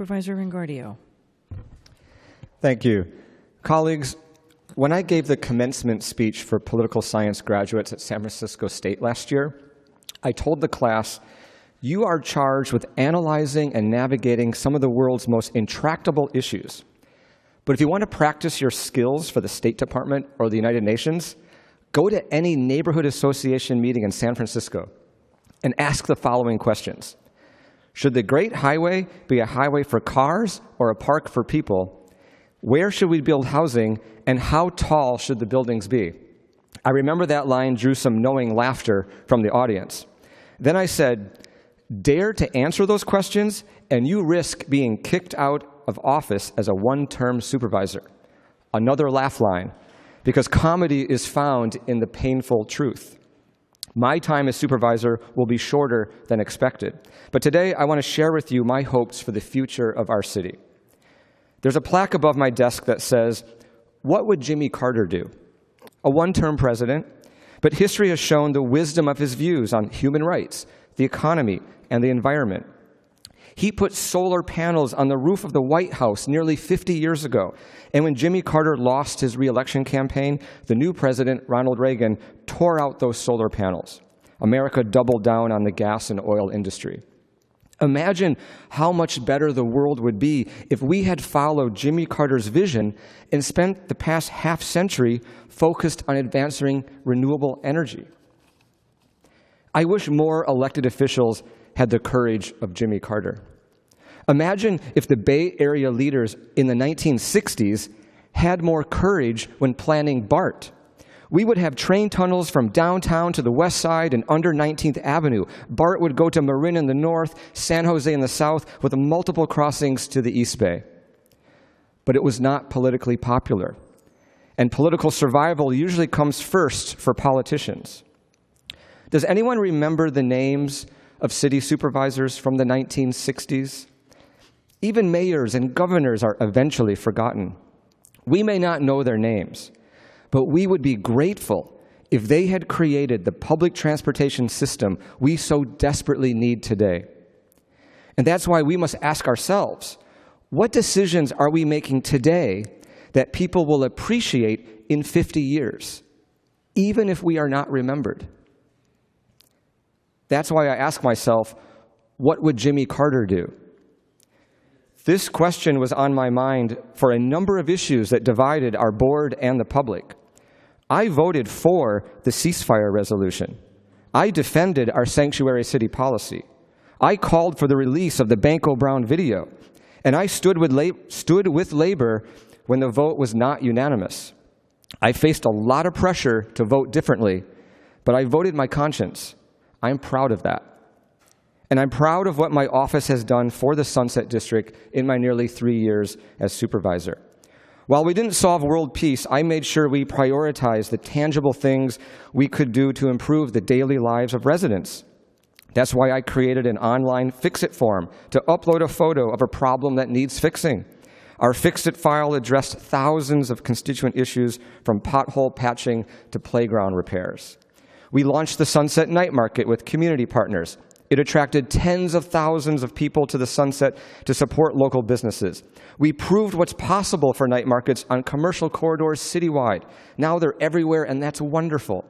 Supervisor Engardio. Thank you. Colleagues, when I gave the commencement speech for political science graduates at San Francisco State last year, I told the class, you are charged with analyzing and navigating some of the world's most intractable issues. But if you want to practice your skills for the State Department or the United Nations, go to any neighborhood association meeting in San Francisco and ask the following questions. Should the Great Highway be a highway for cars or a park for people? Where should we build housing, and how tall should the buildings be? I remember that line drew some knowing laughter from the audience. Then I said, dare to answer those questions, and you risk being kicked out of office as a one-term supervisor. Another laugh line, because comedy is found in the painful truth. My time as supervisor will be shorter than expected. But today, I want to share with you my hopes for the future of our city. There's a plaque above my desk that says, what would Jimmy Carter do? A one-term president, but history has shown the wisdom of his views on human rights, the economy, and the environment. He put solar panels on the roof of the White House nearly 50 years ago. And when Jimmy Carter lost his re-election campaign, the new president, Ronald Reagan, tore out those solar panels. America doubled down on the gas and oil industry. Imagine how much better the world would be if we had followed Jimmy Carter's vision and spent the past half-century focused on advancing renewable energy. I wish more elected officials had the courage of Jimmy Carter. Imagine if the Bay Area leaders in the 1960s had more courage when planning BART. We would have train tunnels from downtown to the west side and under 19th Avenue. BART would go to Marin in the north, San Jose in the south, with multiple crossings to the East Bay. But it was not politically popular. And political survival usually comes first for politicians. Does anyone remember the names of city supervisors from the 1960s? Even mayors and governors are eventually forgotten. We may not know their names, but we would be grateful if they had created the public transportation system we so desperately need today. And that's why we must ask ourselves, what decisions are we making today that people will appreciate in 50 years, even if we are not remembered? That's why I ask myself, what would Jimmy Carter do? This question was on my mind for a number of issues that divided our board and the public. I voted for the ceasefire resolution. I defended our sanctuary city policy. I called for the release of the Banco Brown video. And I stood with labor when the vote was not unanimous. I faced a lot of pressure to vote differently, but I voted my conscience. I'm proud of that. And I'm proud of what my office has done for the Sunset District in my nearly 3 years as supervisor. While we didn't solve world peace, I made sure we prioritized the tangible things we could do to improve the daily lives of residents. That's why I created an online Fix-It form to upload a photo of a problem that needs fixing. Our Fix-It file addressed thousands of constituent issues from pothole patching to playground repairs. We launched the Sunset Night Market with community partners. It attracted tens of thousands of people to the Sunset to support local businesses. We proved what's possible for night markets on commercial corridors citywide. Now they're everywhere, and that's wonderful.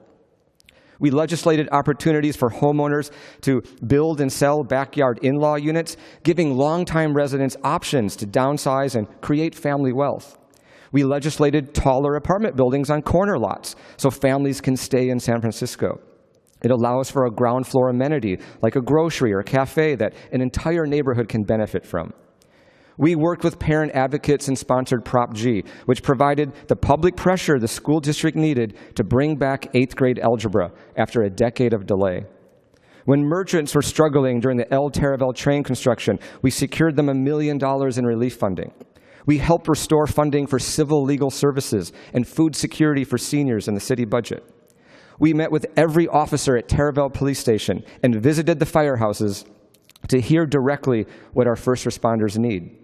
We legislated opportunities for homeowners to build and sell backyard in-law units, giving longtime residents options to downsize and create family wealth. We legislated taller apartment buildings on corner lots so families can stay in San Francisco. It allows for a ground floor amenity like a grocery or cafe that an entire neighborhood can benefit from. We worked with parent advocates and sponsored Prop G, which provided the public pressure the school district needed to bring back 8th grade algebra after a decade of delay. When merchants were struggling during the El Taravel train construction, we secured them $1 million in relief funding. We helped restore funding for civil legal services and food security for seniors in the city budget. We met with every officer at Taravel Police Station and visited the firehouses to hear directly what our first responders need.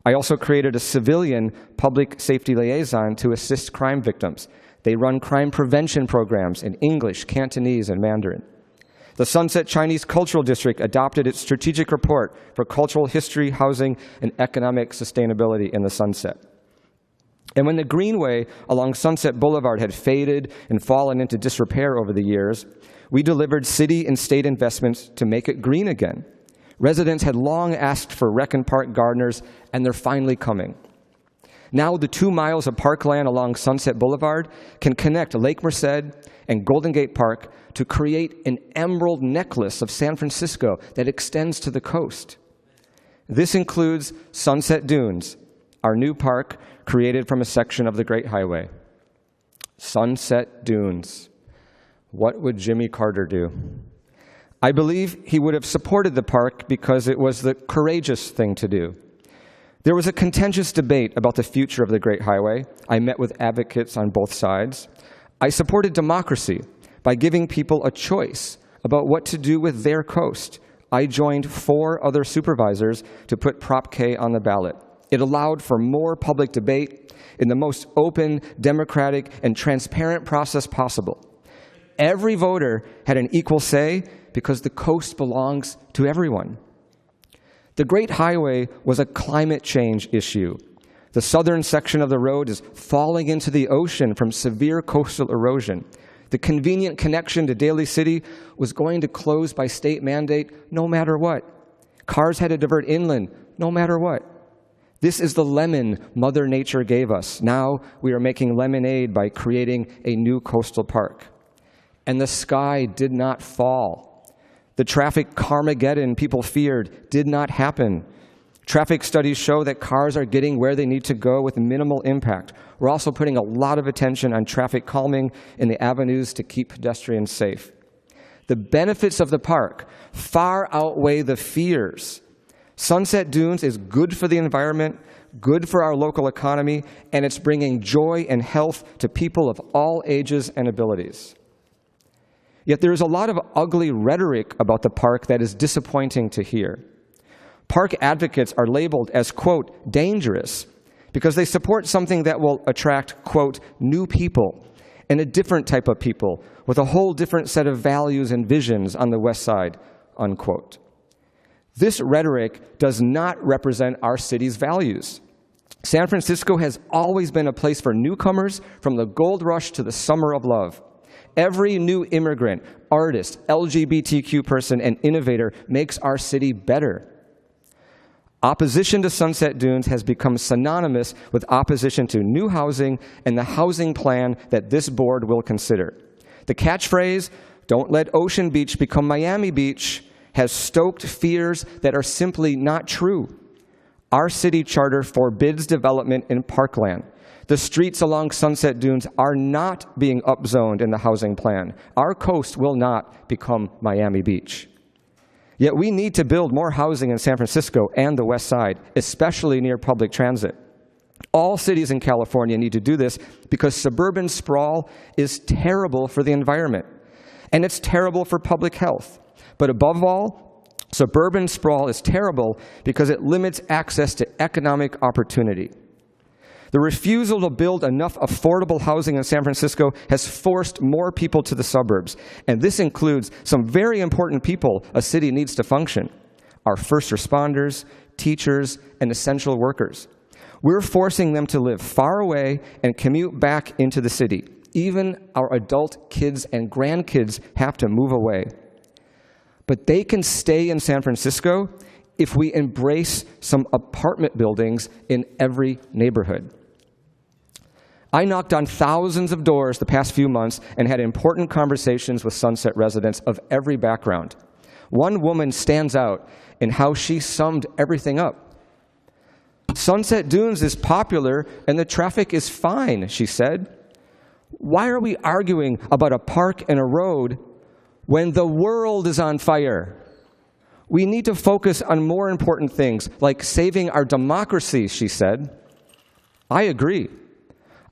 I also created a civilian public safety liaison to assist crime victims. They run crime prevention programs in English, Cantonese, and Mandarin. The Sunset Chinese Cultural District adopted its strategic report for cultural history, housing, and economic sustainability in the Sunset. And when the greenway along Sunset Boulevard had faded and fallen into disrepair over the years, we delivered city and state investments to make it green again. Residents had long asked for rec and park gardeners, and they're finally coming. Now the 2 miles of parkland along Sunset Boulevard can connect Lake Merced and Golden Gate Park to create an emerald necklace of San Francisco that extends to the coast. This includes Sunset Dunes, our new park created from a section of the Great Highway. Sunset Dunes. What would Jimmy Carter do? I believe he would have supported the park because it was the courageous thing to do. There was a contentious debate about the future of the Great Highway. I met with advocates on both sides. I supported democracy by giving people a choice about what to do with their coast. I joined 4 other supervisors to put Prop K on the ballot. It allowed for more public debate in the most open, democratic, and transparent process possible. Every voter had an equal say because the coast belongs to everyone. The Great Highway was a climate change issue. The southern section of the road is falling into the ocean from severe coastal erosion. The convenient connection to Daly City was going to close by state mandate no matter what. Cars had to divert inland no matter what. This is the lemon Mother Nature gave us. Now we are making lemonade by creating a new coastal park. And the sky did not fall. The traffic Carmageddon people feared did not happen. Traffic studies show that cars are getting where they need to go with minimal impact. We're also putting a lot of attention on traffic calming in the avenues to keep pedestrians safe. The benefits of the park far outweigh the fears. Sunset Dunes is good for the environment, good for our local economy, and it's bringing joy and health to people of all ages and abilities. Yet there is a lot of ugly rhetoric about the park that is disappointing to hear. Park advocates are labeled as, quote, dangerous because they support something that will attract, quote, new people and a different type of people with a whole different set of values and visions on the West Side, unquote. This rhetoric does not represent our city's values. San Francisco has always been a place for newcomers from the gold rush to the summer of love. Every new immigrant, artist, LGBTQ person, and innovator makes our city better. Opposition to Sunset Dunes has become synonymous with opposition to new housing and the housing plan that this board will consider. The catchphrase, "Don't let Ocean Beach become Miami Beach," has stoked fears that are simply not true. Our city charter forbids development in parkland. The streets along Sunset Dunes are not being upzoned in the housing plan. Our coast will not become Miami Beach. Yet we need to build more housing in San Francisco and the West Side, especially near public transit. All cities in California need to do this because suburban sprawl is terrible for the environment, and it's terrible for public health. But above all, suburban sprawl is terrible because it limits access to economic opportunity. The refusal to build enough affordable housing in San Francisco has forced more people to the suburbs, and this includes some very important people a city needs to function: our first responders, teachers, and essential workers. We're forcing them to live far away and commute back into the city. Even our adult kids and grandkids have to move away. But they can stay in San Francisco if we embrace some apartment buildings in every neighborhood. I knocked on thousands of doors the past few months and had important conversations with Sunset residents of every background. One woman stands out in how she summed everything up. "Sunset Dunes is popular and the traffic is fine," she said. "Why are we arguing about a park and a road when the world is on fire? We need to focus on more important things, like saving our democracy," she said. I agree.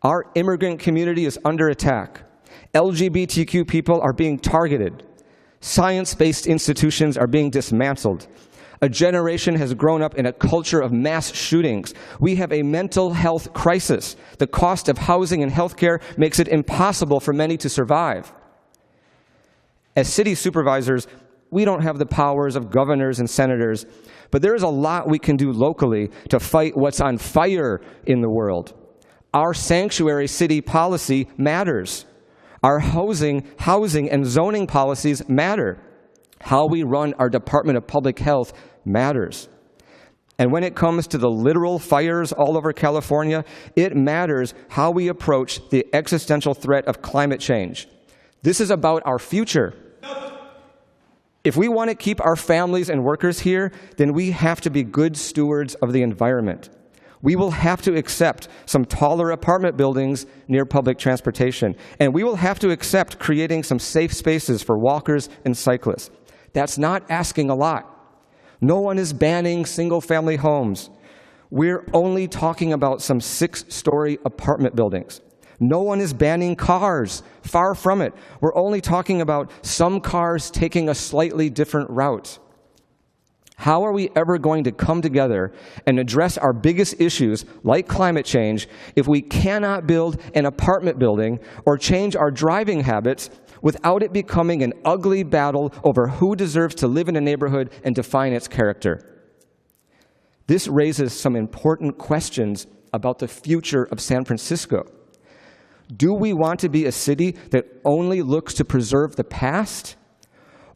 Our immigrant community is under attack. LGBTQ people are being targeted. Science-based institutions are being dismantled. A generation has grown up in a culture of mass shootings. We have a mental health crisis. The cost of housing and healthcare makes it impossible for many to survive. As city supervisors, we don't have the powers of governors and senators, but there is a lot we can do locally to fight what's on fire in the world. Our sanctuary city policy matters. Our housing and zoning policies matter. How we run our Department of Public Health matters. And when it comes to the literal fires all over California, it matters how we approach the existential threat of climate change. This is about our future. If we want to keep our families and workers here, then we have to be good stewards of the environment. We will have to accept some taller apartment buildings near public transportation, and we will have to accept creating some safe spaces for walkers and cyclists. That's not asking a lot. No one is banning single-family homes. We're only talking about some 6-story apartment buildings. No one is banning cars. Far from it. We're only talking about some cars taking a slightly different route. How are we ever going to come together and address our biggest issues, like climate change, if we cannot build an apartment building or change our driving habits without it becoming an ugly battle over who deserves to live in a neighborhood and define its character? This raises some important questions about the future of San Francisco. Do we want to be a city that only looks to preserve the past?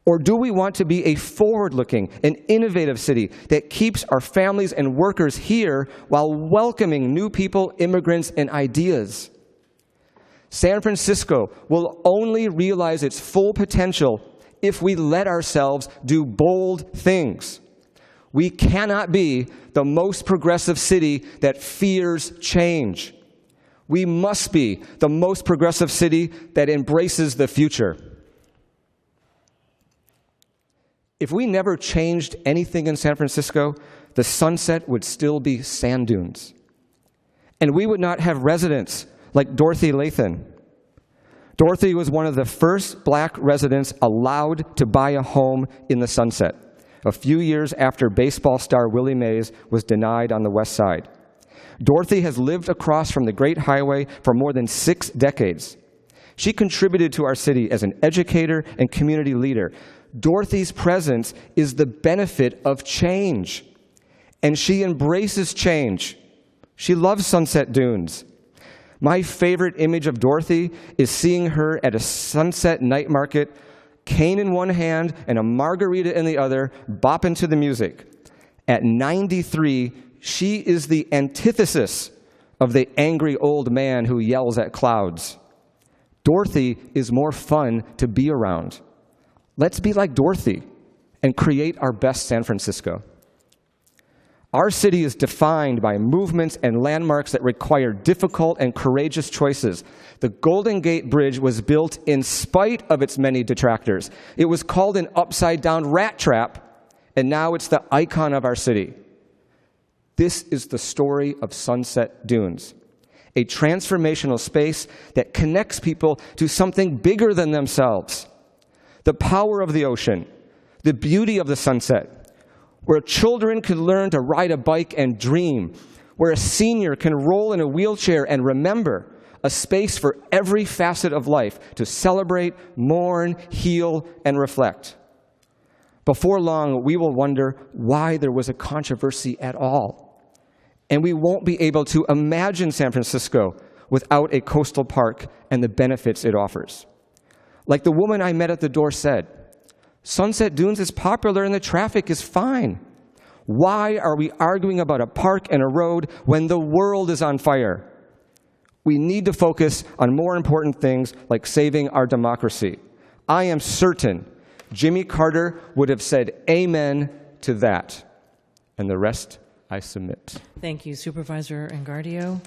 Or do we want to be a forward-looking and innovative city that keeps our families and workers here while welcoming new people, immigrants, and ideas? San Francisco will only realize its full potential if we let ourselves do bold things. We cannot be the most progressive city that fears change. We must be the most progressive city that embraces the future. If we never changed anything in San Francisco, the Sunset would still be sand dunes. And we would not have residents like Dorothy Lathan. Dorothy was one of the first black residents allowed to buy a home in the Sunset, a few years after baseball star Willie Mays was denied on the West Side. Dorothy has lived across from the Great Highway for more than 6 decades. She contributed to our city as an educator and community leader. Dorothy's presence is the benefit of change, and she embraces change. She loves Sunset Dunes. My favorite image of Dorothy is seeing her at a sunset night market, cane in one hand and a margarita in the other, bopping to the music. At 93, she is the antithesis of the angry old man who yells at clouds. Dorothy is more fun to be around. Let's be like Dorothy and create our best San Francisco. Our city is defined by movements and landmarks that require difficult and courageous choices. The Golden Gate Bridge was built in spite of its many detractors. It was called an upside-down rat trap, and now it's the icon of our city. This is the story of Sunset Dunes, a transformational space that connects people to something bigger than themselves. The power of the ocean, the beauty of the sunset, where children can learn to ride a bike and dream, where a senior can roll in a wheelchair and remember, a space for every facet of life to celebrate, mourn, heal, and reflect. Before long, we will wonder why there was a controversy at all. And we won't be able to imagine San Francisco without a coastal park and the benefits it offers. Like the woman I met at the door said, Sunset Dunes is popular and the traffic is fine. Why are we arguing about a park and a road when the world is on fire? We need to focus on more important things like saving our democracy. I am certain Jimmy Carter would have said amen to that. And the rest I submit. Thank you, Supervisor Engardio.